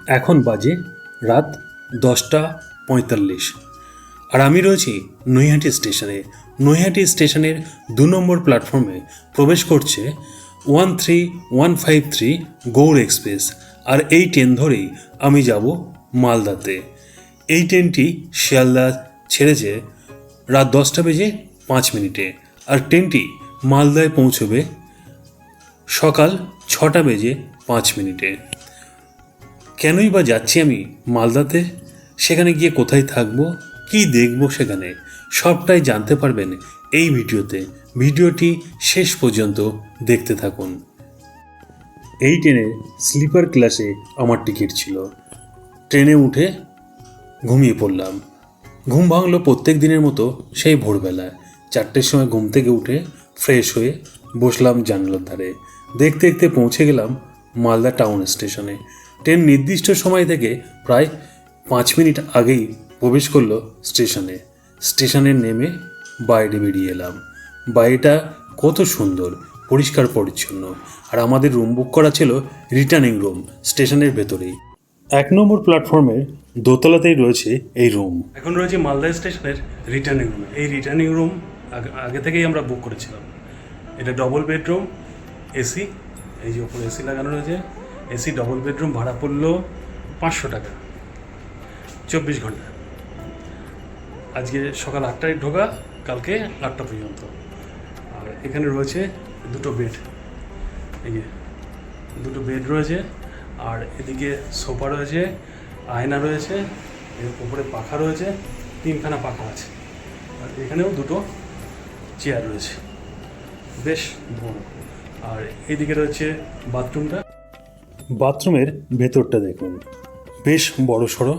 এখন বাজে রাত 10:45 আর আমি রয়েছি নৈহাটি স্টেশনে। নৈহাটি স্টেশনের 2 নম্বর প্ল্যাটফর্মে প্রবেশ করছে 13153 গৌড় এক্সপ্রেস। আর এই ট্রেন ধরেই আমি যাব মালদাতে। এই ট্রেনটি শিয়ালদা ছেড়েছে রাত 10:05 আর ট্রেনটি মালদায় পৌঁছবে সকাল 6:05। কেনই বা যাচ্ছি আমি মালদাতে? সেখানে গিয়ে কোথায় থাকবো, কি দেখব, সেখানে সবটাই জানতে পারবেন এই ভিডিওতে। ভিডিওটি শেষ পর্যন্ত দেখতে থাকুন। এই ট্রেনে স্লিপার ক্লাসে আমার টিকিট ছিল। ট্রেনে উঠে ঘুমিয়ে পড়লাম। ঘুম ভাঙলো প্রত্যেক দিনের মতো সেই ভোরবেলায় 4টের সময় ঘুম থেকে উঠে ফ্রেশ হয়ে বসলাম জানলার ধারে। দেখতে দেখতে পৌঁছে গেলাম মালদা টাউন স্টেশনে। ট্রেন নির্দিষ্ট সময় থেকে প্রায় 5 মিনিট আগেই প্রবেশ করলো স্টেশনে। স্টেশনে নেমে বাইরে বেরিয়ে এলাম। বাইরেটা কত সুন্দর, পরিষ্কার পরিচ্ছন্ন। আর আমাদের রুম বুক করা ছিল রিটার্নিং রুম, স্টেশনের ভেতরেই। 1 নম্বর প্ল্যাটফর্মের দোতলাতেই রয়েছে এই রুম। এখন রয়েছে মালদা স্টেশনের রিটার্নিং রুমে। এই রিটার্নিং রুম আগে থেকেই আমরা বুক করেছিলাম। এটা ডবল বেডরুম, এসি, এই যে ওপরে এসি লাগানো রয়েছে। এসি ডবল বেডরুম ভাড়া পড়লো 500 টাকা, 24 ঘন্টা। আজকে সকাল 8টায় ঢোকা, কালকে 8টা পর্যন্ত। আর এখানে রয়েছে 2টো বেড, এই যে 2টো বেড রয়েছে। আর এদিকে সোফা রয়েছে, আয়না রয়েছে, এর উপরে পাখা রয়েছে, 3খানা পাখা আছে। আর এখানেও 2টো চেয়ার রয়েছে, বেশ বড়। আর এদিকে রয়েছে বাথরুমটা। বাথরুমের ভেতরটা দেখুন, বেশ বড় সড়ো,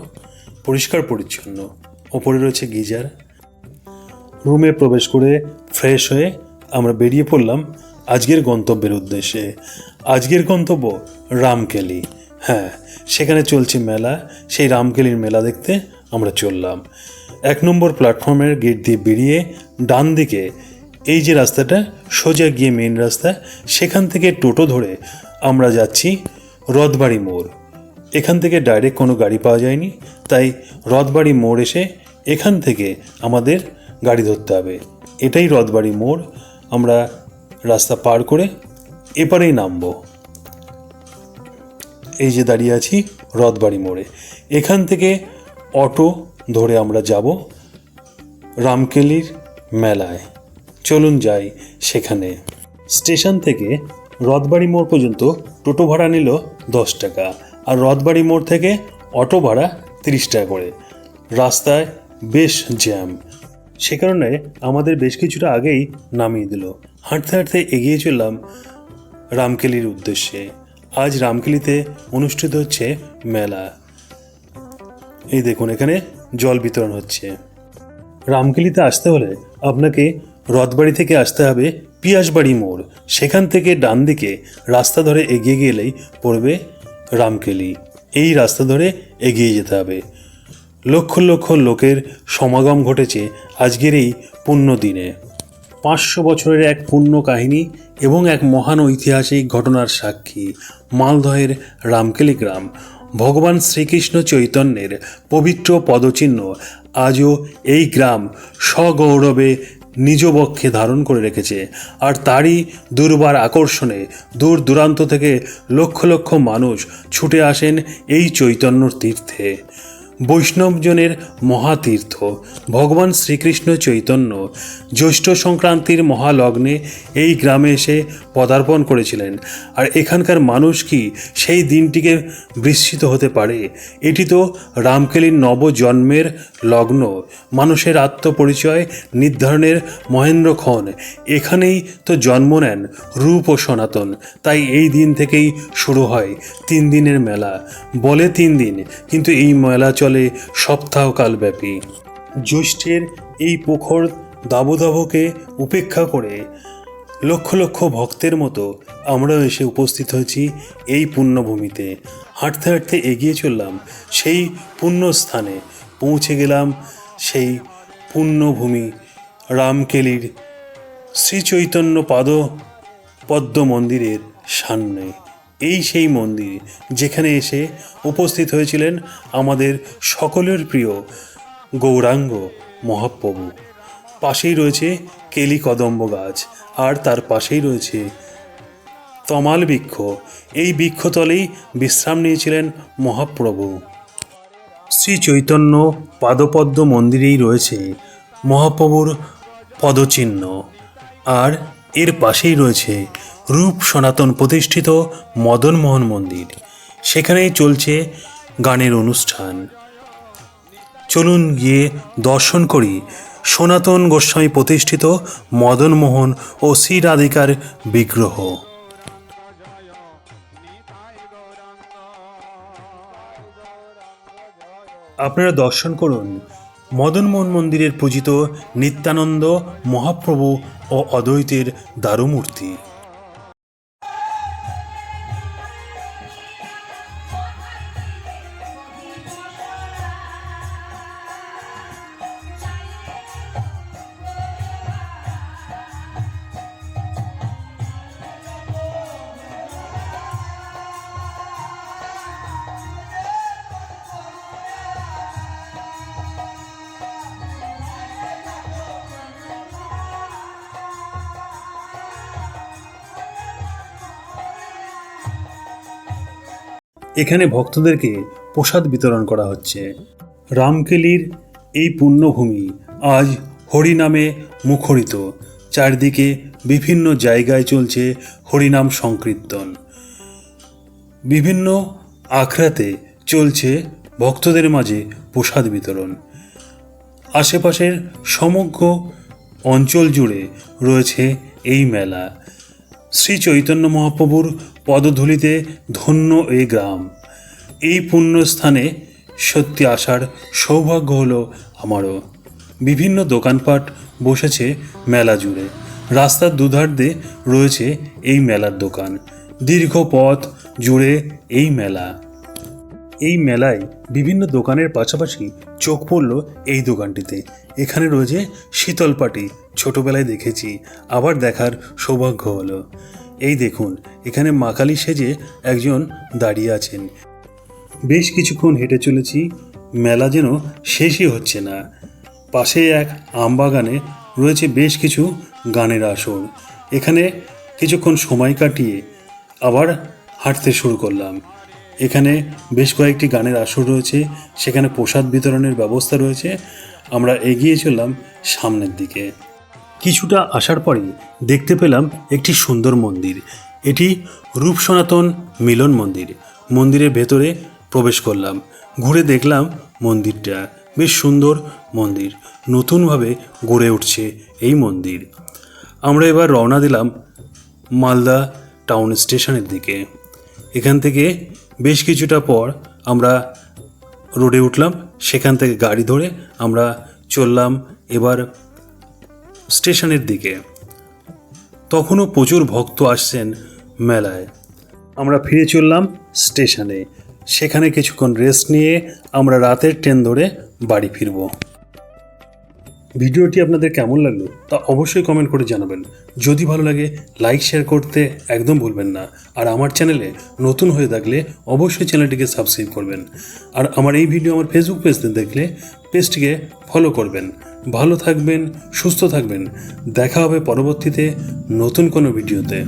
পরিষ্কার পরিচ্ছন্ন। ওপরে রয়েছে গিজার। রুমে প্রবেশ করে ফ্রেশ হয়ে আমরা বেরিয়ে পড়লাম আজকের গন্তব্যের উদ্দেশ্যে। আজকের গন্তব্য রামকেলি। হ্যাঁ, সেখানে চলছে মেলা। সেই রামকেলির মেলা দেখতে আমরা চললাম। 1 নম্বর প্ল্যাটফর্মের গেট দিয়ে বেরিয়ে ডান দিকে এই যে রাস্তাটা সোজা গিয়ে মেন রাস্তা, সেখান থেকে টোটো ধরে আমরা যাচ্ছি রথবাড়ি মোড়। এখান থেকে ডাইরেক্ট কোনো গাড়ি পাওয়া যায়নি, তাই রথবাড়ি মোড় এসে এখান থেকে আমাদের গাড়ি ধরতে হবে। এটাই রথবাড়ি মোড়। আমরা রাস্তা পার করে এপারেই নামবো। এই যে দাঁড়িয়ে আছি রথবাড়ি মোড়ে। এখান থেকে অটো ধরে আমরা যাব রামকেলির মেলায়। চলুন যাই সেখানে। স্টেশন থেকে রথবাড়ি মোড় পর্যন্ত টোটো ভাড়া নিল 10 টাকা, আর রথবাড়ি মোড় থেকে অটো ভাড়া 30 টাকা করে। রাস্তায় বেশ জ্যাম, সে কারণে আমাদের বেশ কিছুটা আগেই নামিয়ে দিল। হাঁটতে হাঁটতে এগিয়ে চললাম রামকেলির উদ্দেশ্যে। আজ রামকেলিতে অনুষ্ঠিত হচ্ছে মেলা। এই দেখুন, এখানে জল বিতরণ হচ্ছে। রামকেলিতে আসতে হলে আপনাকে রথবাড়ি থেকে আসতে হবে পিয়াসবাড়ি মোড়। সেখান থেকে ডান দিকে রাস্তা ধরে এগিয়ে গেলেই পড়বে রামকেলি। এই রাস্তা ধরে এগিয়ে যেতে হবে। লক্ষ লক্ষ লোকের সমাগম ঘটেছে আজকের এই পুণ্য দিনে। 500 বছরের এক পুণ্য কাহিনী এবং এক মহান ঐতিহাসিক ঘটনার সাক্ষী মালদহের রামকেলি গ্রাম। ভগবান শ্রীকৃষ্ণ চৈতন্যের পবিত্র পদচিহ্ন আজও এই গ্রাম সগৌরবে নিজ বক্ষে ধারণ করে রেখেছে। আর তারই দুর্বার আকর্ষণে দূর দূরান্ত থেকে লক্ষ লক্ষ মানুষ ছুটে আসেন এই চৈতন্যর তীর্থে। বৈষ্ণবজনের মহাতীর্থ ভগবান শ্রীকৃষ্ণ চৈতন্য জ্যৈষ্ঠ সংক্রান্তির মহালগ্নে এই গ্রামে এসে পদার্পণ করেছিলেন। আর এখানকার মানুষ কি সেই দিনটিকে বিস্মৃত হতে পারে? এটি তো রামকেলির নবজন্মের লগ্ন, মানুষের আত্মপরিচয় নির্ধারণের মহেন্দ্রক্ষণ। এখানেই তো জন্ম নেন রূপ ও সনাতন। তাই এই দিন থেকেই শুরু হয় 3 দিনের মেলা। বলে 3 দিন, কিন্তু এই মেলা চলে সপ্তাহকালব্যাপী। জ্যৈষ্ঠের এই প্রখর দাবদাহকে উপেক্ষা করে লক্ষ লক্ষ ভক্তের মতো আমরাও এসে উপস্থিত হয়েছি এই পুণ্যভূমিতে। হাঁটতে হাঁটতে এগিয়ে চললাম সেই পুণ্যস্থানে। পৌঁছে গেলাম সেই পুণ্যভূমি রামকেলির শ্রীচৈতন্য পদ্ম মন্দিরের সামনে। এই সেই মন্দির যেখানে এসে উপস্থিত হয়েছিলেন আমাদের সকলের প্রিয় গৌরাঙ্গ মহাপ্রভু। পাশেই রয়েছে কেলি কদম্ব গাছ, আর তার পাশেই রয়েছে তমাল বৃক্ষ। এই বৃক্ষতলেই বিশ্রাম নিয়েছিলেন মহাপ্রভু। শ্রী চৈতন্য পাদপদ্ম মন্দিরেই রয়েছে মহাপ্রভুর পদচিহ্ন, আর এর পাশেই রয়েছে রূপ সনাতন প্রতিষ্ঠিত মদনমোহন মন্দির। সেখানেই চলছে গানের অনুষ্ঠান। চলুন গিয়ে দর্শন করি সনাতন গোস্বামী প্রতিষ্ঠিত মদনমোহন ও শ্রী রাধিকার বিগ্রহ। আপনারা দর্শন করুন মদনমোহন মন্দিরের পূজিত নিত্যানন্দ মহাপ্রভু ও অদ্বৈতের দারুমূর্তি। এখানে ভক্তদেরকে প্রসাদ বিতরণ করা হচ্ছে। রামকেলির এই পুণ্যভূমি আজ হরিনামে মুখরিত। চারদিকে বিভিন্ন জায়গায় চলছে হরিনাম সংকীর্তন। বিভিন্ন আখড়াতে চলছে ভক্তদের মাঝে প্রসাদ বিতরণ। আশেপাশের সমগ্র অঞ্চল জুড়ে রয়েছে এই মেলা। শ্রী চৈতন্য মহাপ্রভুর পদধূলিতে ধন্য এই গ্রাম। এই পুণ্যস্থানে সত্যি আসার সৌভাগ্য হলো আমারও। বিভিন্ন দোকানপাট বসেছে মেলা জুড়ে। রাস্তার দুধার দিয়ে রয়েছে এই মেলার দোকান। দীর্ঘ পথ জুড়ে এই মেলা। এই মেলায় বিভিন্ন দোকানের পাশাপাশি চোখ পড়ল এই দোকানটিতে। এখানে রয়েছে শীতলপাটি। ছোটবেলায় দেখেছি, আবার দেখার সৌভাগ্য হলো। এই দেখুন, এখানে মা কালী সেজে একজন দাঁড়িয়ে আছেন। বেশ কিছুক্ষণ হেঁটে চলেছি, মেলা যেন শেষই হচ্ছে না। পাশে এক আমবাগানে রয়েছে বেশ কিছু গানের আসর। এখানে কিছুক্ষণ সময় কাটিয়ে আবার হাঁটতে শুরু করলাম। এখানে বেশ কয়েকটি গানের আসর রয়েছে, সেখানে প্রসাদ বিতরণের ব্যবস্থা রয়েছে। আমরা এগিয়ে চললাম সামনের দিকে। কিছুটা আসার পরেই দেখতে পেলাম একটি সুন্দর মন্দির। এটি রূপ সনাতন মিলন মন্দির। মন্দিরের ভেতরে প্রবেশ করলাম, ঘুরে দেখলাম মন্দিরটা বেশ সুন্দর মন্দির। নতুনভাবে গড়ে উঠছে এই মন্দির। আমরা এবার রওনা দিলাম মালদা টাউন স্টেশনের দিকে। এখান থেকে বেশ কিছুটা পর আমরা রোডে উঠলাম। সেখান থেকে গাড়ি ধরে আমরা চললাম এবার স্টেশনের দিকে। তখনও প্রচুর ভক্ত আসছেন মেলায়। আমরা ফিরে চললাম স্টেশনে। সেখানে কিছুক্ষণ রেস্ট নিয়ে আমরা রাতের ট্রেন ধরে বাড়ি ফিরব। ভিডিওটি আপনাদের কেমন লাগলো তা অবশ্যই কমেন্ট করে জানাবেন। যদি ভালো লাগে লাইক শেয়ার করতে একদম ভুলবেন না। আর আমার চ্যানেলে নতুন হয়ে থাকলে অবশ্যই চ্যানেলটিকে সাবস্ক্রাইব করবেন। আর আমার এই ভিডিও আমার ফেসবুক পেজতে দেখলে পেজটিকে ফলো করবেন। ভালো থাকবেন, সুস্থ থাকবেন। দেখা হবে পরবর্তীতে নতুন কোনো ভিডিওতে।